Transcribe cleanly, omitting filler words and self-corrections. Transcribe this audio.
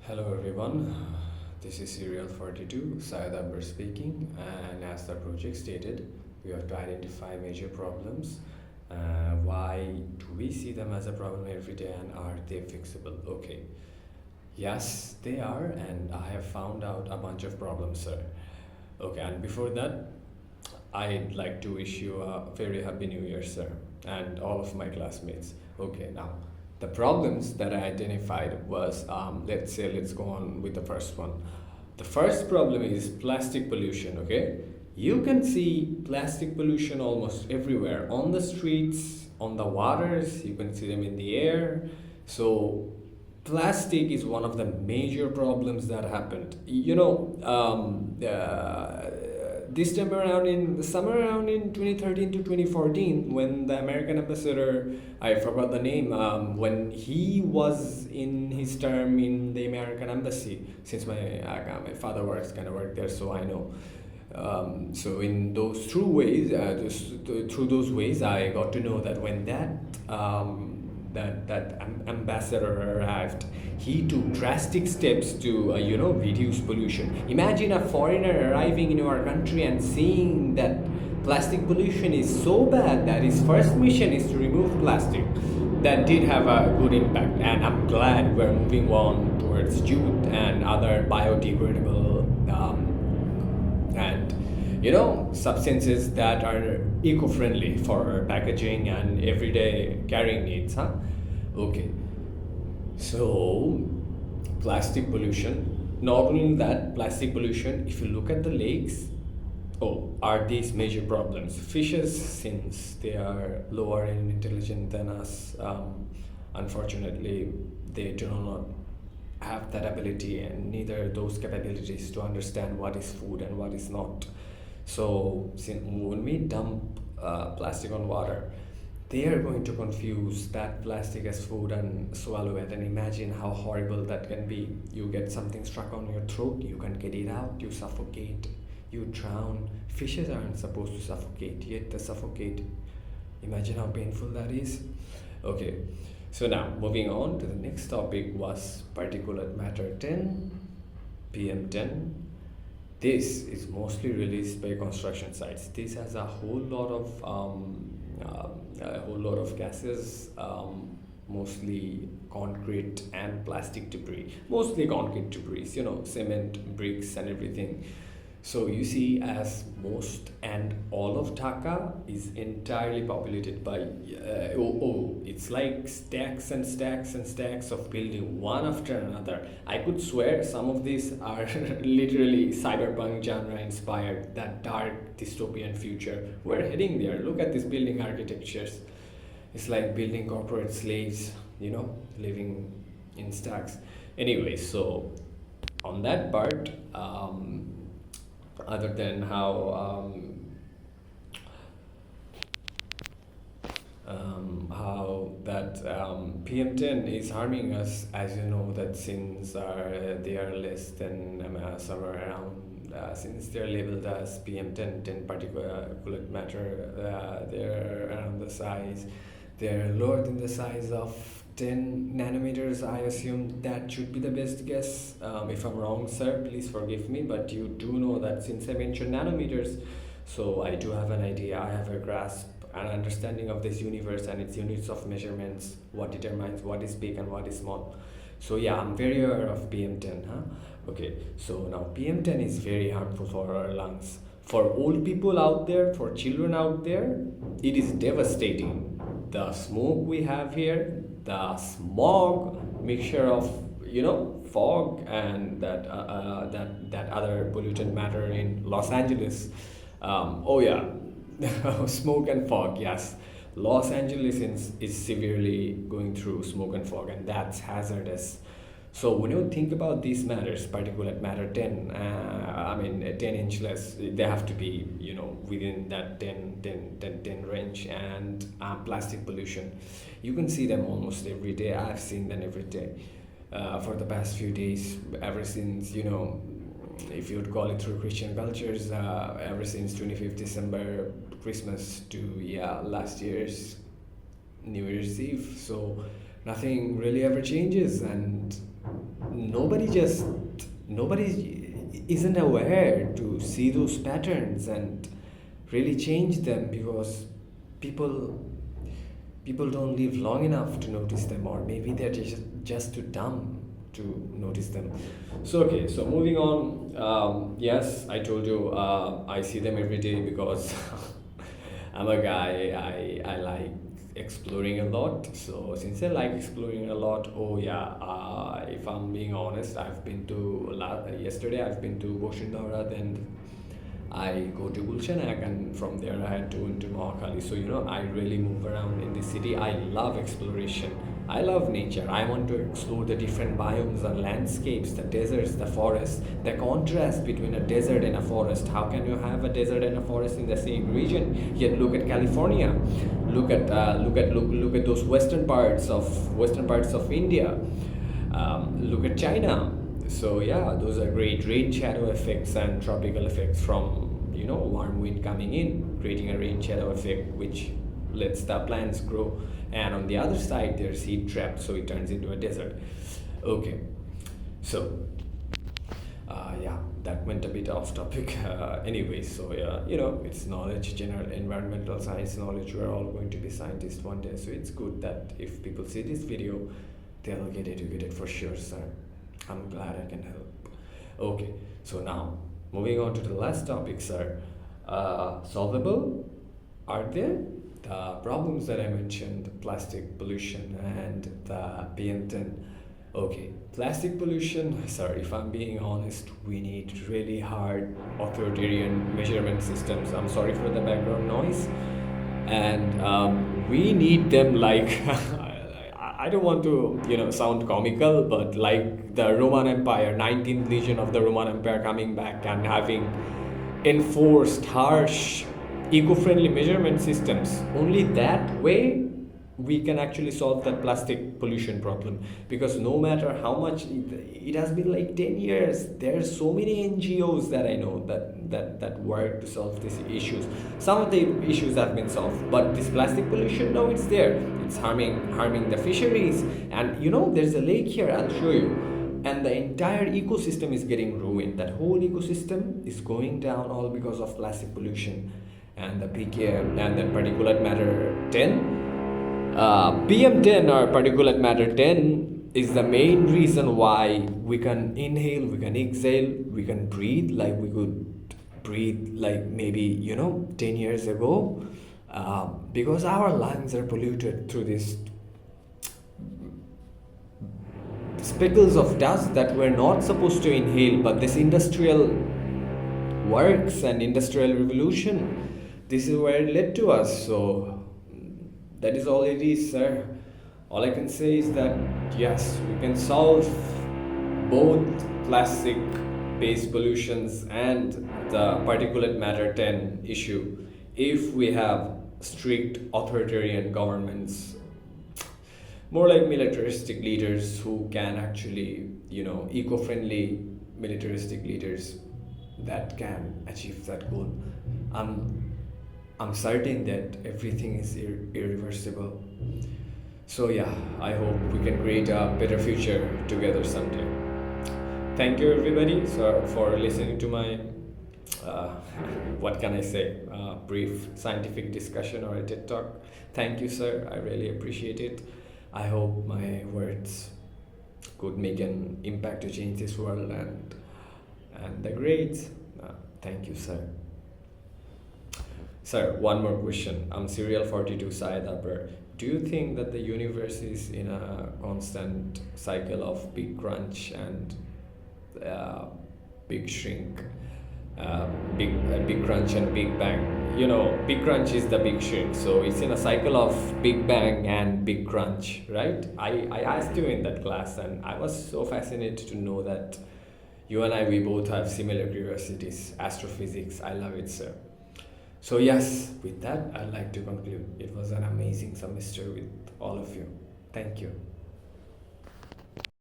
Hello everyone, this is Serial 42, Syed Akbar speaking, and as the project stated, we have to identify major problems. Why do we see them as a problem every day and are they fixable? Okay, yes, they are, and I have found out a bunch of problems, sir. Okay, and before that, I'd like to wish you a very happy new year, sir, and all of my classmates. Okay, now the problems that I identified was let's go on with the first one. The first problem is plastic pollution. Okay, you can see plastic pollution almost everywhere on the streets, on the waters. You can see them in the air. So plastic is one of the major problems that happened. This time around in somewhere around in 2013 to 2014, when the American ambassador, I forgot the name, when he was in his term in the American embassy, since my father worked there, so I know. So in those through those ways, I got to know that when that ambassador arrived, he took drastic steps to reduce pollution. Imagine a foreigner arriving in our country and seeing that plastic pollution is so bad that his first mission is to remove plastic. That did have a good impact, and I'm glad we're moving on towards jute and other biodegradable and substances that are eco-friendly for packaging and everyday carrying needs. Okay, so plastic pollution, not only that, plastic pollution, if you look at the lakes, are these major problems. Fishes, since they are lower in intelligence than us, unfortunately they do not have that ability and neither those capabilities to understand what is food and what is not. So when we dump plastic on water, they are going to confuse that plastic as food and swallow it. And imagine how horrible that can be. You get something stuck on your throat, you can't get it out, you suffocate, you drown. Fishes aren't supposed to suffocate, yet they suffocate. Imagine how painful that is. Okay, so now moving on to the next topic was particulate matter 10, PM10. This is mostly released by construction sites. This has a whole lot of gases, mostly concrete and plastic debris. Mostly concrete debris, cement, bricks, and everything. So you see, as most and all of Dhaka is entirely populated by it's like stacks and stacks and stacks of building one after another. I could swear some of these are literally cyberpunk genre inspired, that dark dystopian future. We're heading there. Look at these building architectures. It's like building corporate slaves, living in stacks. Anyway, so on that part, other than how that PM10 is harming us, as you know, that since they are less than somewhere around, since they're labeled as PM10, 10 particulate matter, they're around the size, they're lower than the size of 10 nanometers. I assume that should be the best guess. If I'm wrong, sir, please forgive me, but you do know that since I mentioned nanometers, so I do have an idea, I have a grasp, an understanding of this universe and its units of measurements, what determines what is big and what is small. So yeah, I'm very aware of PM10. Okay, so now PM10 is very harmful for our lungs. For old people out there, for children out there, it is devastating. The smoke we have here, the smog, mixture of fog and that other pollutant matter in Los Angeles. Oh yeah, smoke and fog. Yes, Los Angeles is severely going through smoke and fog, and that's hazardous. So when you think about these matters, particulate matter 10, 10 inch less, they have to be, within that 10 range. And plastic pollution, you can see them almost every day. I've seen them every day for the past few days, ever since, if you would call it through Christian cultures, ever since 25th December, Christmas to, last year's New Year's Eve. So nothing really ever changes, and nobody isn't aware to see those patterns and really change them, because people people don't live long enough to notice them, or maybe they're just too dumb to notice them. So okay, so moving on. Yes, I told you, I see them every day because I'm a guy. I like exploring a lot. So since I like exploring a lot, oh yeah, if I'm being honest, I've been to yesterday. I've been to Boshindara, then I go to Gulshanak, and from there I had to into Mohakali. So I really move around in the city. I love exploration. I love nature. I want to explore the different biomes and landscapes, the deserts, the forests, the contrast between a desert and a forest. How can you have a desert and a forest in the same region? Yet look at California. Look at those western parts of India. Look at China. So yeah, those are great rain shadow effects and tropical effects from warm wind coming in, creating a rain shadow effect which lets the plants grow. And on the other side, there's heat trapped, so it turns into a desert. Okay, so yeah, that went a bit off topic. Anyway, so yeah, it's knowledge, general environmental science knowledge. We're all going to be scientists one day, so it's good that if people see this video, they'll get educated for sure, sir. I'm glad I can help. Okay, so now moving on to the last topic, sir. Solvable? Are there? The problems that I mentioned, plastic pollution and the PM10. Okay, plastic pollution, sir, if I'm being honest, we need really hard authoritarian measurement systems. I'm sorry for the background noise. And we need them like I don't want to, sound comical, but like the Roman Empire, 19th legion of the Roman Empire coming back and having enforced harsh eco-friendly measurement systems. Only that way we can actually solve that plastic pollution problem, because no matter how much it has been like 10 years, there's so many NGOs that I know that work to solve these issues. Some of the issues have been solved, but this plastic pollution, no, it's there. It's harming the fisheries, and there's a lake here, I'll show you, and the entire ecosystem is getting ruined. That whole ecosystem is going down, all because of plastic pollution. And the PKM and the particulate matter 10, PM10 or particulate matter 10 is the main reason why we can inhale, we can exhale, we can breathe like we could breathe like maybe 10 years ago, because our lungs are polluted through these speckles of dust that we're not supposed to inhale, but this industrial works and industrial revolution, this is where it led to us. So that is all it is, sir. All I can say is that yes, we can solve both plastic based pollutions and the particulate matter 10 issue if we have strict authoritarian governments, more like militaristic leaders who can actually, eco-friendly militaristic leaders that can achieve that goal. I'm certain that everything is irreversible. So yeah, I hope we can create a better future together someday. Thank you everybody for listening to my what can I say, brief scientific discussion or a TED talk. Thank you, sir. I really appreciate it. I hope my words could make an impact to change this world and the grades. Thank you, sir. Sir, one more question. I'm serial 42 Syed Abrar. Do you think that the universe is in a constant cycle of big crunch and big shrink? Big crunch and big bang. Big crunch is the big shrink. So it's in a cycle of big bang and big crunch, right? I asked you in that class, and I was so fascinated to know that you and I, we both have similar curiosities. Astrophysics, I love it, sir. So yes, with that, I'd like to conclude. It was an amazing semester with all of you. Thank you.